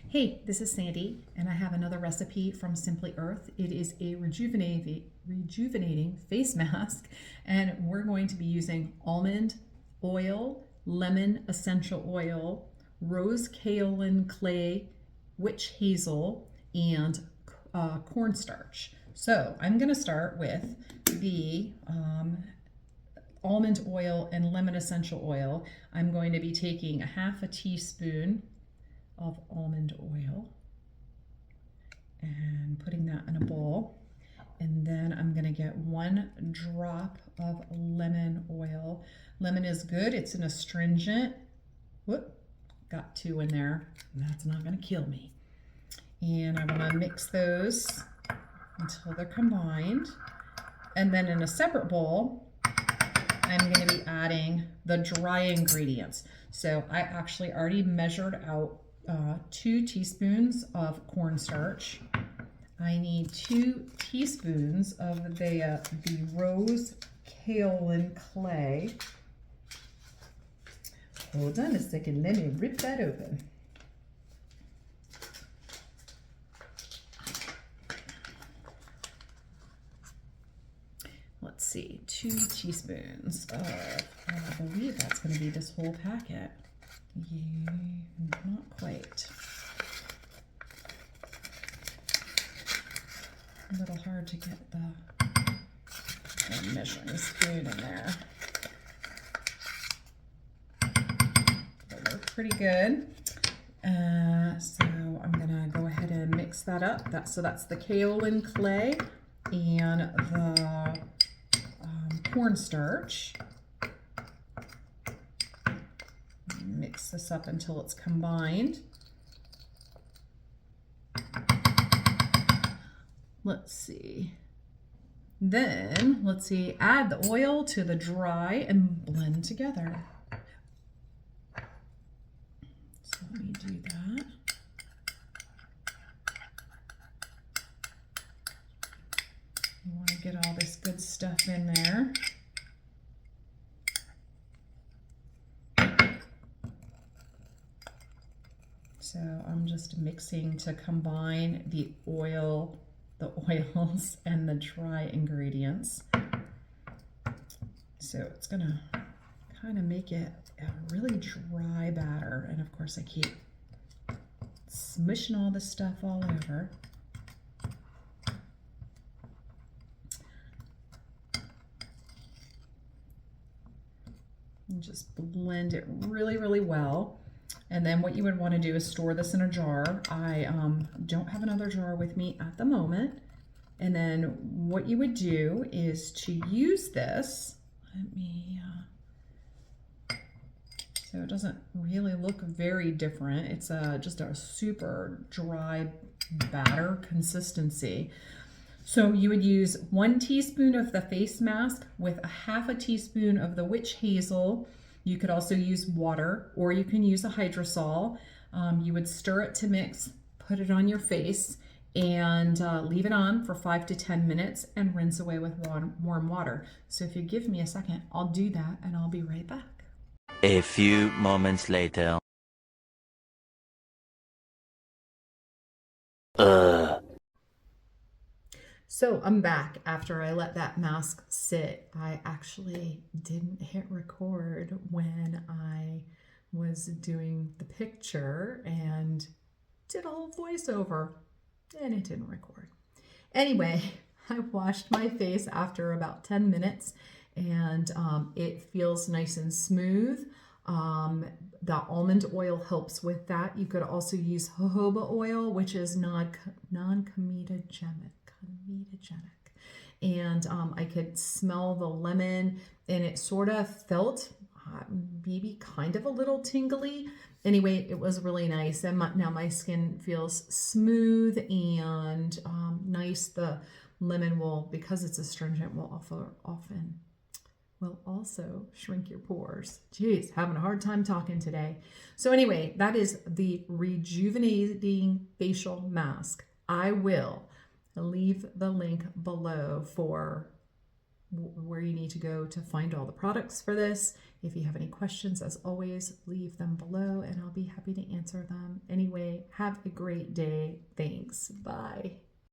Hey, this is Sandy, and I have another recipe from Simply Earth. It is a rejuvenating face mask, and we're going to be using almond oil, lemon essential oil, rose kaolin clay, witch hazel, and cornstarch. So I'm going to start with the almond oil and lemon essential oil. I'm going to be taking a half a teaspoon of almond oil and putting that in a bowl. And then I'm gonna get 1 drop of lemon oil. Lemon is good, it's an astringent. Whoop, got 2 in there. That's not gonna kill me. And I wanna mix those until they're combined. And then in a separate bowl, I'm gonna be adding the dry ingredients. So I actually already measured out 2 teaspoons of cornstarch. I need 2 teaspoons of the rose kaolin clay. Hold on a second, let me rip that open. Let's see, 2 teaspoons of, I believe that's going to be this whole packet. Yeah, not quite. A little hard to get the measuring spoon in there. But they're pretty good. So I'm gonna go ahead and mix that up. So that's the kaolin clay and the cornstarch. Mix this up until it's combined. Let's see. Then, add the oil to the dry and blend together. So let me do that. You want to get all this good stuff in there. So I'm just mixing to combine the oils and the dry ingredients. So it's gonna kind of make it a really dry batter. And of course I keep smushing all this stuff all over. And just blend it really, really well. And then what you would want to do is store this in a jar. I don't have another jar with me at the moment. And then what you would do is to use this, so it doesn't really look very different. It's just a super dry batter consistency. So you would use 1 teaspoon of the face mask with a half a teaspoon of the witch hazel. You could also use water, or you can use a hydrosol. You would stir it to mix, put it on your face, and leave it on for 5 to 10 minutes and rinse away with warm water. So if you give me a second, I'll do that and I'll be right back. A few moments later. So I'm back after I let that mask sit. I actually didn't hit record when I was doing the picture and did a whole voiceover, and it didn't record. Anyway, I washed my face after about 10 minutes and it feels nice and smooth. The almond oil helps with that. You could also use jojoba oil, which is non-comedogenic. And I could smell the lemon, and it sort of felt maybe kind of a little tingly. Anyway, it was really nice, and now my skin feels smooth and nice. The lemon will, because it's astringent, will also shrink your pores. Geez, having a hard time talking today. So anyway, that is the rejuvenating facial mask. I will leave the link below for where you need to go to find all the products for this. If you have any questions, as always, leave them below and I'll be happy to answer them. Anyway, have a great day. Thanks. Bye.